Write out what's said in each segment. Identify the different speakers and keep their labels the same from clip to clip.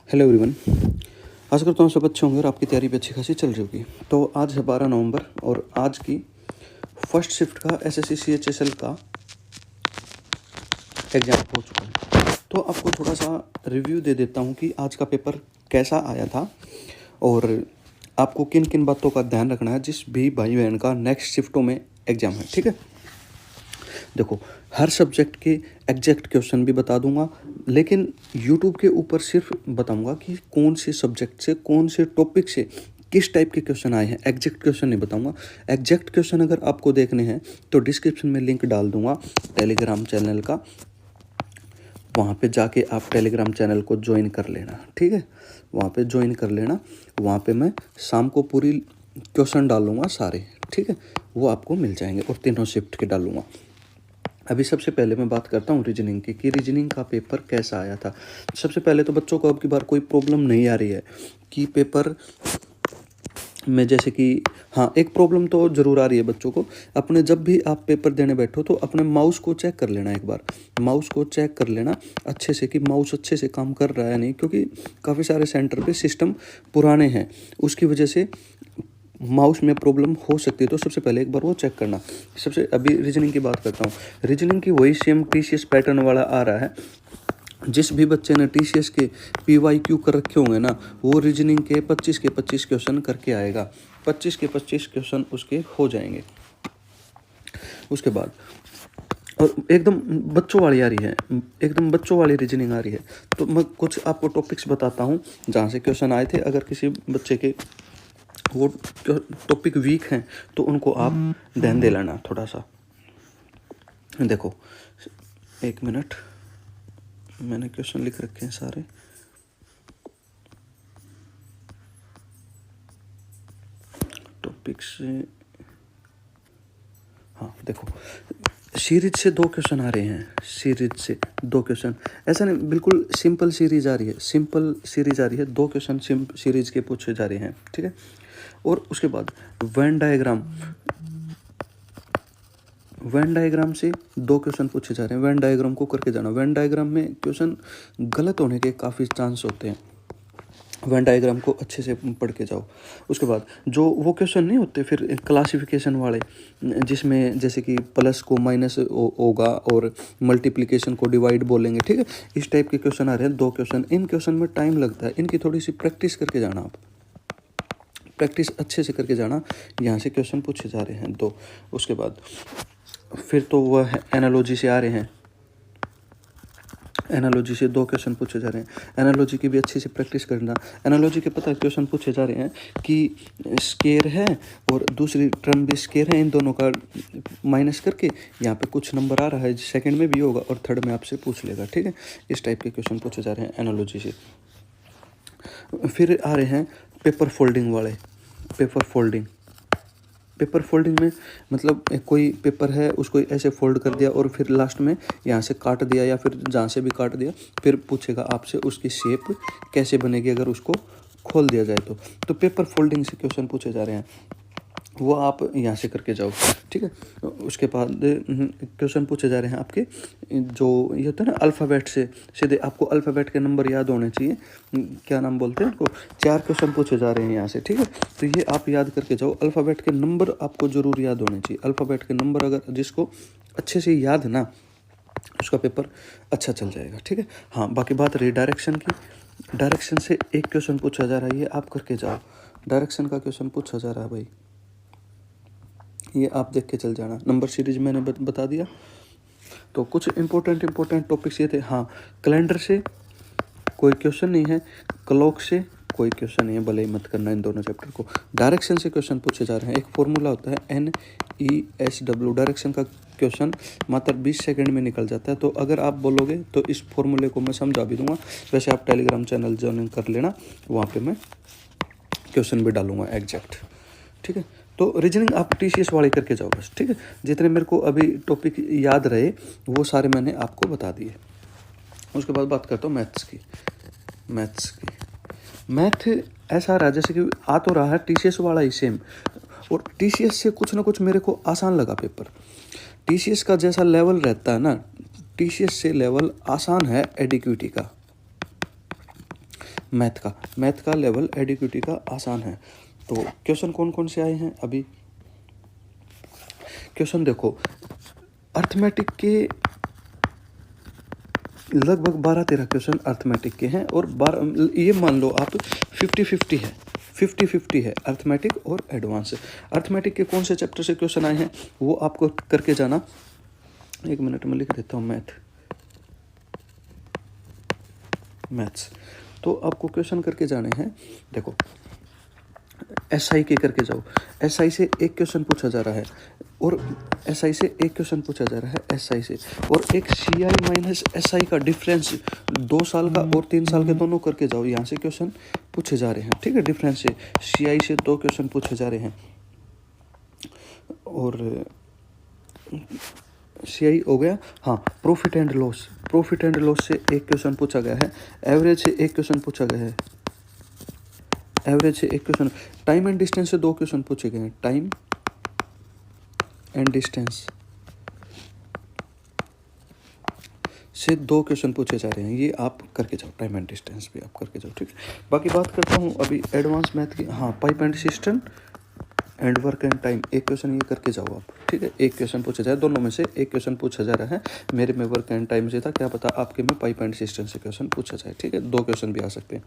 Speaker 1: Hello everyone. आशा करता हूँ सब अच्छे होंगे और आपकी तैयारी भी अच्छी खासी चल रही होगी। तो आज है 12 नवंबर और आज की फर्स्ट शिफ्ट का एसएससी सीएचएसएल का एग्ज़ाम हो चुका है। तो आपको थोड़ा सा रिव्यू दे देता हूँ कि आज का पेपर कैसा आया था और आपको किन किन बातों का ध्यान रखना है जिस भी भाई बहन का नेक्स्ट शिफ्टों में एग्ज़ाम है। ठीक है, देखो हर सब्जेक्ट के एग्जैक्ट क्वेश्चन भी बता दूंगा, लेकिन यूट्यूब के ऊपर सिर्फ बताऊंगा कि कौन से सब्जेक्ट से कौन से टॉपिक से किस टाइप के क्वेश्चन आए हैं। एग्जैक्ट क्वेश्चन नहीं बताऊंगा। एग्जैक्ट क्वेश्चन अगर आपको देखने हैं तो डिस्क्रिप्शन में लिंक डाल दूंगा टेलीग्राम चैनल का, वहाँ पे जाके आप टेलीग्राम चैनल को ज्वाइन कर लेना। ठीक है, वहाँ पे ज्वाइन कर लेना। वहाँ पे मैं शाम को पूरी क्वेश्चन डालूंगा सारे। ठीक है, वो आपको मिल जाएंगे और तीनों शिफ्ट के डालूंगा। अभी सबसे पहले मैं बात करता हूँ रीजनिंग की कि रीजनिंग का पेपर कैसा आया था। सबसे पहले तो बच्चों को अब की बार कोई प्रॉब्लम नहीं आ रही है कि पेपर में, जैसे कि हाँ एक प्रॉब्लम तो ज़रूर आ रही है बच्चों को। अपने जब भी आप पेपर देने बैठो तो अपने माउस को चेक कर लेना, एक बार माउस को चेक कर लेना अच्छे से कि माउस अच्छे से काम कर रहा है नहीं, क्योंकि काफ़ी सारे सेंटर पे सिस्टम पुराने हैं, उसकी वजह से माउस में प्रॉब्लम हो सकती है। तो सबसे पहले एक बार वो चेक करना। सबसे अभी रीजनिंग की बात करता हूँ। रीजनिंग की वही सेम टीसीएस पैटर्न वाला आ रहा है। जिस भी बच्चे ने टीसीएस के पीवाईक्यू कर रखे होंगे ना, वो रीजनिंग के 25 क्वेश्चन करके आएगा। 25 क्वेश्चन उसके हो जाएंगे। उसके बाद और एकदम बच्चों वाली आ रही है, एकदम बच्चों वाली रीजनिंग आ रही है। तो मैं कुछ आपको टॉपिक्स बताता हूँ जहाँ से क्वेश्चन आए थे। अगर किसी बच्चे के वो टॉपिक वीक हैं तो उनको आप ध्यान दे लेना थोड़ा सा। देखो एक मिनट, मैंने क्वेश्चन लिख रखे हैं सारे। टॉपिक्स, हाँ देखो सीरीज से 2 क्वेश्चन आ रहे हैं। सीरीज से 2 क्वेश्चन, ऐसा नहीं बिल्कुल सिंपल सीरीज आ रही है। सिंपल सीरीज आ रही है, 2 क्वेश्चन सीरीज के पूछे जा रहे हैं। ठीक है, और उसके बाद वेन डायग्राम से 2 क्वेश्चन पूछे जा रहे हैं। वेन डायग्राम को करके जाना। वेन डायग्राम में क्वेश्चन गलत होने के काफ़ी चांस होते हैं। वेन डायग्राम को अच्छे से पढ़ के जाओ। उसके बाद जो वो क्वेश्चन नहीं होते फिर क्लासिफिकेशन वाले, जिसमें जैसे कि प्लस को माइनस होगा और मल्टीप्लिकेशन को डिवाइड बोलेंगे। ठीक है, इस टाइप के क्वेश्चन आ रहे हैं 2 क्वेश्चन। इन क्वेश्चन में टाइम लगता है, इनकी थोड़ी सी प्रैक्टिस करके जाना। आप प्रैक्टिस अच्छे से करके जाना। यहाँ से क्वेश्चन पूछे जा रहे हैं 2। उसके बाद फिर तो वह एनालॉजी से आ रहे हैं। एनालॉजी से 2 क्वेश्चन पूछे जा रहे हैं। एनालॉजी की भी अच्छे से प्रैक्टिस करना। एनालॉजी के पता क्वेश्चन पूछे जा रहे हैं कि स्केयर है और दूसरी टर्म भी स्केयर है, इन दोनों का माइनस करके यहाँ पे कुछ नंबर आ रहा है, सेकंड में भी होगा और थर्ड में आपसे पूछ लेगा। ठीक है, इस टाइप के क्वेश्चन पूछे जा रहे हैं एनालॉजी से। फिर आ रहे हैं पेपर फोल्डिंग वाले। पेपर फोल्डिंग में मतलब कोई पेपर है उसको ऐसे फोल्ड कर दिया और फिर लास्ट में यहाँ से काट दिया या फिर जहाँ से भी काट दिया, फिर पूछेगा आपसे उसकी शेप कैसे बनेगी अगर उसको खोल दिया जाए तो पेपर फोल्डिंग से क्वेश्चन पूछे जा रहे हैं, वो आप यहाँ से करके जाओ। ठीक है, उसके बाद क्वेश्चन पूछे जा रहे हैं आपके जो ये होता है ना अल्फ़ाबेट से, सीधे आपको अल्फ़ाबेट के नंबर याद होने चाहिए। क्या नाम बोलते हैं उनको। 4 क्वेश्चन पूछे जा रहे हैं यहाँ से। ठीक है, तो ये आप याद करके जाओ। अल्फ़ाबेट के नंबर आपको ज़रूर याद होने चाहिए। अल्फ़ाबेट के नंबर अगर जिसको अच्छे से याद है ना, उसका पेपर अच्छा चल जाएगा। ठीक है, हाँ बाकी बात रही डायरेक्शन की। डायरेक्शन से 1 क्वेश्चन पूछा जा रहा है, ये आप करके जाओ। डायरेक्शन का क्वेश्चन पूछा जा रहा है भाई, ये आप देख के चल जाना। नंबर सीरीज मैंने बता दिया। तो कुछ इंपॉर्टेंट टॉपिक्स ये थे। हाँ, कैलेंडर से कोई क्वेश्चन नहीं है, क्लॉक से कोई क्वेश्चन नहीं है, भले ही मत करना इन दोनों चैप्टर को। डायरेक्शन से क्वेश्चन पूछे जा रहे हैं। एक फॉर्मूला होता है NESW, डायरेक्शन का क्वेश्चन मात्र 20 सेकंड में निकल जाता है। तो अगर आप बोलोगे तो इस फॉर्मूले को मैं समझा भी दूंगा। वैसे आप टेलीग्राम चैनल ज्वाइन कर लेना, वहाँ पर मैं क्वेश्चन भी डालूंगा एग्जैक्ट। ठीक है, तो रीजनिंग आप टीसीएस वाले करके जाओ बस। ठीक है, जितने मेरे को अभी टॉपिक याद रहे वो सारे मैंने आपको बता दिए। उसके बाद बात करता हूँ मैथ्स की। मैथ ऐसा रहा जैसे कि आ तो रहा है टीसीएस वाला ही सेम, और टीसीएस से कुछ ना कुछ मेरे को आसान लगा पेपर। टीसीएस का जैसा लेवल रहता है ना, टीसीएस से लेवल आसान है एडिक्विटी का। मैथ का लेवल एडिक्यूटी का आसान है। तो क्वेश्चन कौन कौन से आए हैं अभी क्वेश्चन देखो, अर्थमेटिक के लगभग 12-13 क्वेश्चन अर्थमेटिक के हैं और ये मान लो आप 50-50 है, 50-50 है अर्थमेटिक और एडवांस। अर्थमेटिक के कौन से चैप्टर से क्वेश्चन आए हैं वो आपको करके जाना। 1 मिनट में लिख देता हूँ मैथ्स। तो आपको क्वेश्चन करके जाने हैं। देखो एसआई के करके जाओ, एसआई से एक क्वेश्चन पूछा जा रहा है और एसआई से एक क्वेश्चन पूछा जा रहा है एसआई से, और एक सीआई माइनस एसआई का डिफरेंस 2 साल का और 3 साल के दोनों करके जाओ। यहाँ से क्वेश्चन पूछे जा रहे हैं, ठीक है। डिफरेंस से सीआई से 2 क्वेश्चन पूछे जा रहे हैं और सीआई हो गया। हाँ, प्रॉफिट एंड लॉस से एक क्वेश्चन पूछा गया है, एवरेज से एक क्वेश्चन पूछा गया है, एवरेज से एक क्वेश्चन, टाइम एंड डिस्टेंस से 2 क्वेश्चन पूछे गए हैं, टाइम एंड डिस्टेंस से 2 क्वेश्चन पूछे जा रहे हैं। ये आप करके जाओ, टाइम एंड डिस्टेंस भी आप करके जाओ, ठीक है। बाकी बात करता हूँ अभी एडवांस मैथ की। हाँ, pipe and system and work and time, एक क्वेश्चन ये करके जाओ आप, ठीक है। एक क्वेश्चन पूछा जाए, दोनों में से एक क्वेश्चन पूछा जा रहा है। मेरे में वर्क एंड टाइम से था, क्या पता आपके में पाइप एंड सिस्टम से क्वेश्चन पूछा जाए, ठीक है। 2 क्वेश्चन भी आ सकते हैं।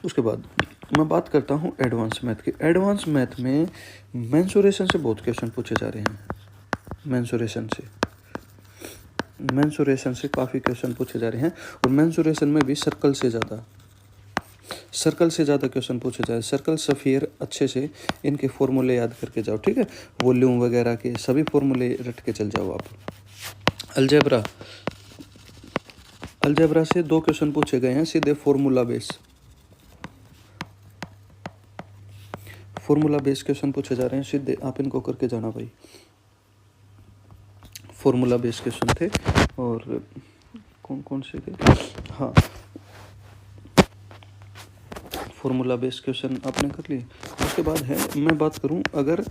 Speaker 1: उसके बाद मैं बात करता हूँ एडवांस मैथ की। एडवांस मैथ में मेंसुरेशन से बहुत क्वेश्चन पूछे जा रहे हैं, मेंसुरेशन से काफ़ी क्वेश्चन पूछे जा रहे हैं और मेंसुरेशन में भी सर्कल से ज़्यादा क्वेश्चन पूछे जाए। सर्कल, स्फीयर अच्छे से इनके फॉर्मूले याद करके जाओ, ठीक है। वॉल्यूम वगैरह के सभी फॉर्मूले रट के चल जाओ आप। अलजेब्रा से 2 क्वेश्चन पूछे गए हैं सीधे फॉर्मूला बेस क्वेश्चन पूछे जा रहे हैं सीधे, आप इनको करके जाना भाई। फॉर्मूला बेस क्वेश्चन थे और कौन से थे, हाँ फॉर्मूला बेस्ड क्वेश्चन आपने कर लिए। उसके बाद है, मैं बात करूं अगर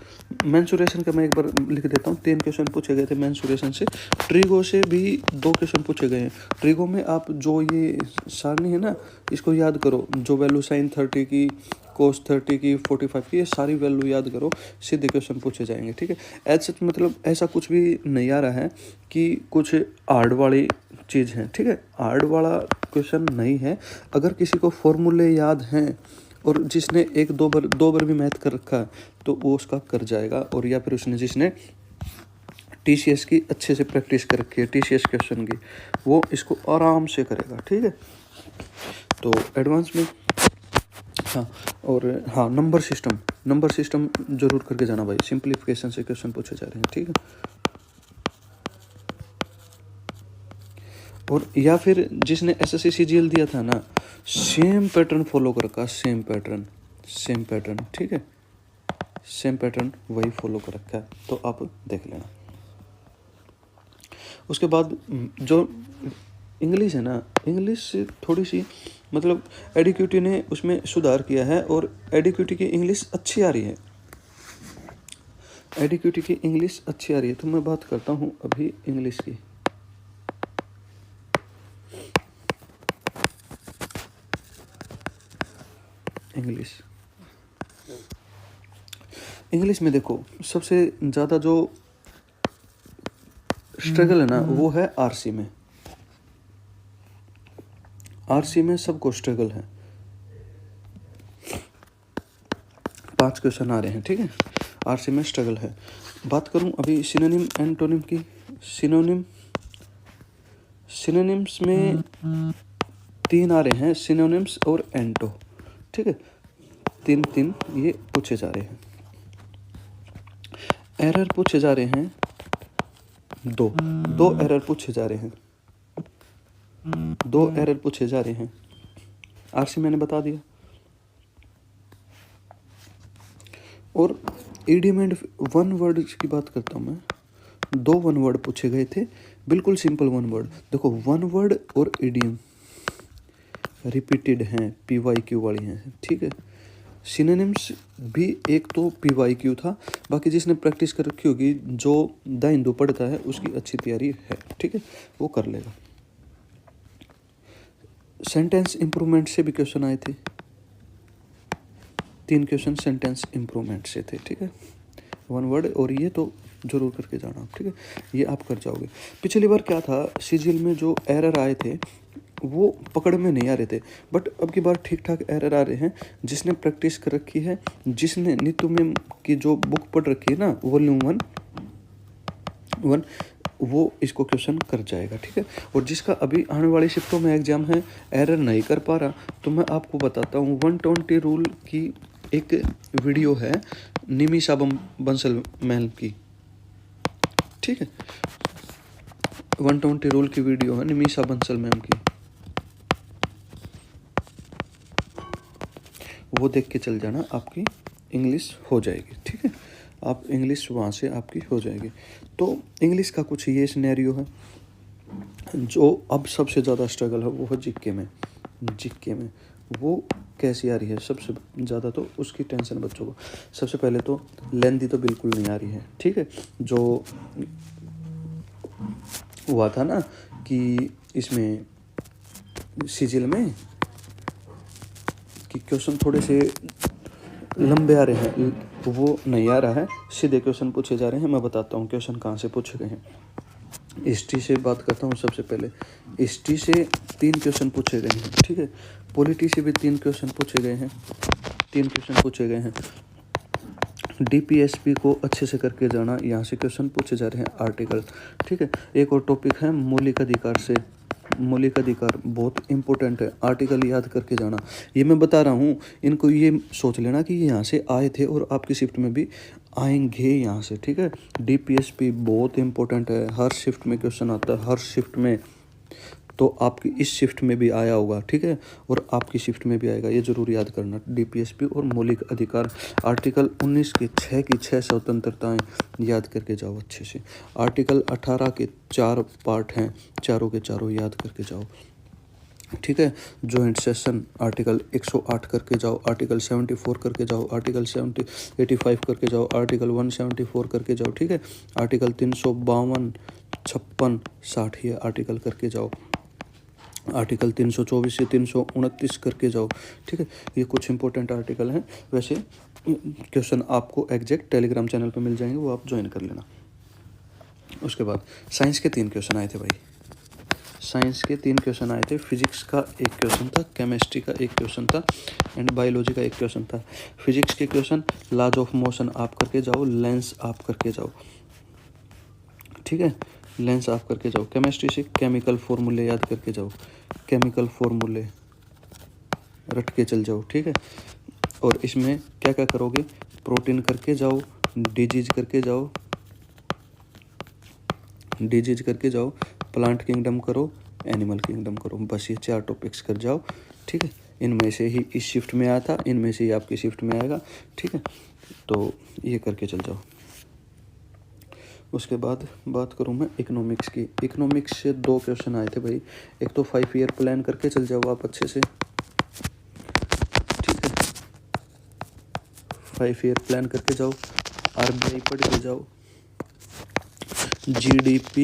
Speaker 1: मेंसुरेशन का, मैं एक बार लिख देता हूं। 3 क्वेश्चन पूछे गए थे मेंसुरेशन से। ट्रिगो से भी 2 क्वेश्चन पूछे गए हैं। ट्रिगो में आप जो ये सारणी है ना, इसको याद करो, जो वैल्यू साइन 30 की, कोस 30 की, 45 की, ये सारी वैल्यू याद करो, सीधे क्वेश्चन पूछे जाएंगे, ठीक है। ऐसा मतलब ऐसा कुछ भी नहीं आ रहा है कि कुछ हार्ड वाली चीज़ है, ठीक है। हार्ड वाला क्वेश्चन नहीं है। अगर किसी को फॉर्मूले याद हैं और जिसने 1-2 बार भी मैथ कर रखा है तो वो उसका कर जाएगा, और या फिर जिसने टीसीएस की अच्छे से प्रैक्टिस कर रखी है, टीसीएस क्वेश्चन की, वो इसको आराम से करेगा, ठीक है। तो एडवांस में हाँ, और हाँ नंबर सिस्टम जरूर करके जाना भाई। सिंप्लीफिकेशन से क्वेश्चन पूछे जा रहे हैं, ठीक है। और या फिर जिसने एसएससी सीजीएल दिया था ना, सेम पैटर्न फॉलो कर रखा, सेम पैटर्न, ठीक है। सेम पैटर्न वही फॉलो कर रखा है, तो आप देख लेना। उसके बाद जो इंग्लिश है ना, इंग्लिश से थोड़ी सी मतलब एडिक्यूटी ने उसमें सुधार किया है और एडिक्यूटी की इंग्लिश अच्छी आ रही है, तो मैं बात करता हूँ अभी इंग्लिश की। इंग्लिश में देखो, सबसे ज़्यादा जो स्ट्रगल है ना वो है आरसी में। सबको स्ट्रगल है। 5 क्वेश्चन आ रहे हैं, ठीक है। आरसी में स्ट्रगल है। बात करूं अभी सिनोनिम एंटोनिम की। सिनोनिम्स में 3 आ रहे हैं, सिनोनिम्स और एंटो, ठीक है। 3 ये पूछे जा रहे हैं। एरर पूछे जा रहे हैं 2 एरर पूछे जा रहे हैं। आरसी मैंने बता दिया। और इडियम एंड 1 वर्ड की बात करता हूँ मैं। 2 1 वर्ड पूछे गए थे, बिल्कुल सिंपल 1 वर्ड। देखो 1 वर्ड और इडियम रिपीटेड हैं, PYQ वाली हैं, ठीक है। सिनोनिम्स भी एक तो PYQ था, बाकी जिसने प्रैक्टिस कर रखी होगी, जो द हिंदू पढ़ता है उसकी अच्छी तैयारी है, ठीक है, वो कर लेगा। सेंटेंस इम्प्रूवमेंट से भी क्वेश्चन आए थे, 3 क्वेश्चन सेंटेंस इम्प्रूवमेंट से थे, ठीक है, 1 वर्ड, और ये तो जरूर करके जाना, ठीक है, ये आप कर जाओगे। पिछली बार क्या था, सीजीएल में जो एरर आए थे वो पकड़ में नहीं आ रहे थे, बट अब की बार ठीक ठाक एरर आ रहे हैं। जिसने प्रैक्टिस कर रखी है, जिसने नीतू मैम की जो बुक पढ़ रखी है ना, वॉल्यूम 1 वो इसको क्वेश्चन कर जाएगा, ठीक है। और जिसका अभी आने वाली शिफ्टों में एग्जाम है, एरर नहीं कर पा रहा, तो मैं आपको बताता हूँ 120 रूल की एक वीडियो है निमिषा बंसल मैम की, ठीक है, 120 रूल की वीडियो है निमिषा बंसल मैम की, वो देख के चल जाना, आपकी इंग्लिश हो जाएगी, ठीक है, आप इंग्लिश वहाँ से आपकी हो जाएगी। तो इंग्लिश का कुछ ये सिनेरियो है। जो अब सबसे ज़्यादा स्ट्रगल है वो है जीके में, जीके में वो कैसी आ रही है सबसे ज़्यादा, तो उसकी टेंशन बच्चों को। सबसे पहले तो लेंथी तो बिल्कुल नहीं आ रही है, ठीक है, जो हुआ था ना कि इसमें सीजीएल में कि क्वेश्चन थोड़े से लंबे आ रहे हैं, वो नहीं आ रहा है, सीधे क्वेश्चन पूछे जा रहे हैं। मैं बताता हूँ क्वेश्चन कहाँ से पूछे गए हैं। हिस्ट्री से बात करता हूँ सबसे पहले। हिस्ट्री से 3 क्वेश्चन पूछे गए हैं, ठीक है, पॉलिटी से भी 3 क्वेश्चन पूछे गए हैं, 3 क्वेश्चन पूछे गए हैं। डीपीएसपी को अच्छे से करके जाना, यहाँ से क्वेश्चन पूछे जा रहे हैं आर्टिकल, ठीक है। एक और टॉपिक है मौलिक अधिकार से, मौलिक अधिकार बहुत इंपॉर्टेंट है, आर्टिकल याद करके जाना। ये मैं बता रहा हूँ, इनको ये सोच लेना कि ये यहाँ से आए थे और आपकी शिफ्ट में भी आएंगे यहाँ से, ठीक है। डीपीएसपी बहुत इंपॉर्टेंट है, हर शिफ्ट में क्वेश्चन आता है, हर शिफ्ट में, तो आपकी इस शिफ्ट में भी आया होगा, ठीक है, और आपकी शिफ्ट में भी आएगा, ये जरूर याद करना। डीपीएसपी और मौलिक अधिकार, आर्टिकल 19 के 6 की 6 स्वतंत्रताएं याद करके जाओ अच्छे से। आर्टिकल 18 के 4 पार्ट हैं, चारों के चारों याद करके जाओ, ठीक है। जॉइंट सेशन आर्टिकल 108 करके जाओ, आर्टिकल 74 करके जाओ, आर्टिकल 85 करके जाओ, आर्टिकल 174 करके जाओ, ठीक है। आर्टिकल 352, 56, 60 ये आर्टिकल करके जाओ, आर्टिकल 324 से 329 करके जाओ, ठीक है। ये कुछ इंपॉर्टेंट आर्टिकल हैं। वैसे क्वेश्चन आपको एग्जैक्ट टेलीग्राम चैनल पे मिल जाएंगे, वो आप ज्वाइन कर लेना। उसके बाद साइंस के 3 क्वेश्चन आए थे भाई, साइंस के 3 क्वेश्चन आए थे। फिजिक्स का 1 क्वेश्चन था, केमिस्ट्री का 1 क्वेश्चन था, एंड बायोलॉजी का 1 क्वेश्चन था। फिजिक्स के क्वेश्चन लॉज ऑफ मोशन आप करके जाओ, लेंस आप करके जाओ, ठीक है, लेंस आप करके जाओ। केमिस्ट्री से केमिकल फॉर्मूले याद करके जाओ, केमिकल फॉर्मूले रट के चल जाओ, ठीक है। और इसमें क्या क्या करोगे, प्रोटीन करके जाओ, डिजीज करके जाओ, डिजीज करके जाओ, प्लांट किंगडम करो, एनिमल किंगडम करो, बस ये 4 टॉपिक्स कर जाओ, ठीक है। इनमें से ही इस शिफ्ट में आया था, इनमें से ही आपकी शिफ्ट में आएगा, ठीक है, तो ये करके चल जाओ। उसके बाद बात करूँ मैं इकोनॉमिक्स की। इकोनॉमिक्स से 2 क्वेश्चन आए थे भाई। एक तो 5 ईयर प्लान करके चल जाओ आप अच्छे से, ठीक है, 5 ईयर प्लान करके जाओ, आरबीआई पढ़ के जाओ, जीडीपी,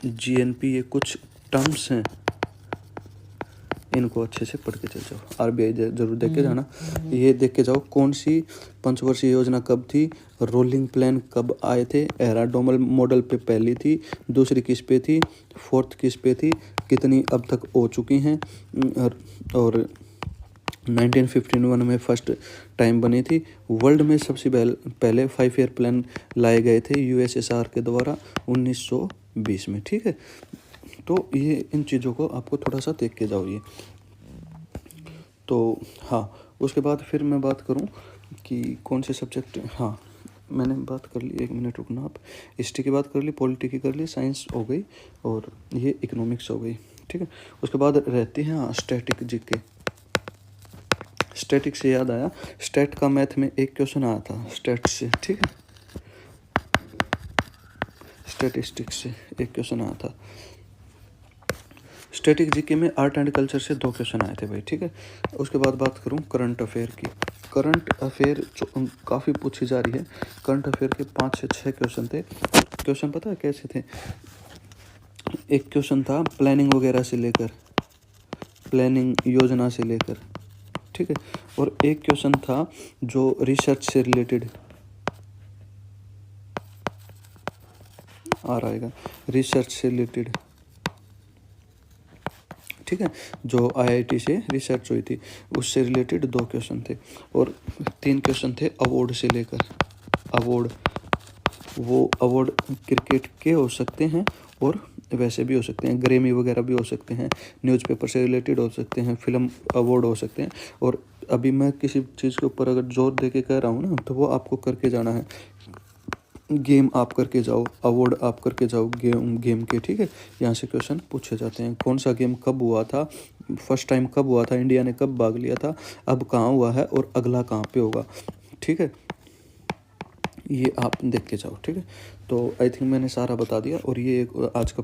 Speaker 1: जीएनपी, ये कुछ टर्म्स हैं, इनको अच्छे से पढ़ के चल जाओ। आरबीआई जरूर देख के जाना, ये देख के जाओ कौन सी पंचवर्षीय योजना कब थी, रोलिंग प्लान कब आए थे, एराडोमल मॉडल पे पहली थी, दूसरी किस पे थी, फोर्थ किस पे थी, कितनी अब तक हो चुकी हैं, और 1951 में फर्स्ट टाइम बनी थी। वर्ल्ड में सबसे पहले 5 ईयर प्लान लाए गए थे यूएसएसआर के द्वारा 1920 में, ठीक है। तो ये इन चीज़ों को आपको थोड़ा सा देख के जाओ ये। तो हाँ, उसके बाद फिर मैं बात करूँ कि कौन से सब्जेक्ट, हाँ मैंने बात कर ली, 1 मिनट रुकना आप। हिस्ट्री की बात कर ली, पॉलिटी की कर ली, साइंस हो गई, और ये इकोनॉमिक्स हो गई, ठीक है। उसके बाद रहती हैं हाँ स्टैटिक जीके। स्टैटिक से याद आया, स्टैट का मैथ में 1 क्वेश्चन आया था स्टैट से, ठीक है, स्टैटिस्टिक्स से 1 क्वेश्चन आया था। स्टैटिक जीके में आर्ट एंड कल्चर से 2 क्वेश्चन आए थे भाई, ठीक है। उसके बाद बात करूं करंट अफेयर की। करंट अफेयर काफ़ी पूछी जा रही है। करंट अफेयर के 5 से 6 क्वेश्चन थे। क्वेश्चन पता है कैसे थे, एक क्वेश्चन था प्लानिंग वगैरह से लेकर, प्लानिंग योजना से लेकर, ठीक है। और एक क्वेश्चन था जो रिसर्च से रिलेटेड आ रहेगा, रिसर्च से रिलेटेड, ठीक है, जो आईआईटी से रिसर्च हुई थी उससे रिलेटेड 2 क्वेश्चन थे। और 3 क्वेश्चन थे अवार्ड से लेकर। अवार्ड, वो अवार्ड क्रिकेट के हो सकते हैं और वैसे भी हो सकते हैं, ग्रेमी वगैरह भी हो सकते हैं, न्यूज़पेपर से रिलेटेड हो सकते हैं, फिल्म अवार्ड हो सकते हैं। और अभी मैं किसी चीज़ के ऊपर अगर जोर दे के कह रहा हूँ ना, तो वो आपको करके जाना है। गेम आप करके जाओ, अवार्ड आप करके जाओ गेम के, ठीक है। यहाँ से क्वेश्चन पूछे जाते हैं। कौन सा गेम कब हुआ था, फर्स्ट टाइम कब हुआ था, इंडिया ने कब भाग लिया था, अब कहाँ हुआ है और अगला कहाँ पे होगा, ठीक है। ये आप देख के जाओ, ठीक है। तो आई थिंक मैंने सारा बता दिया। और ये आज का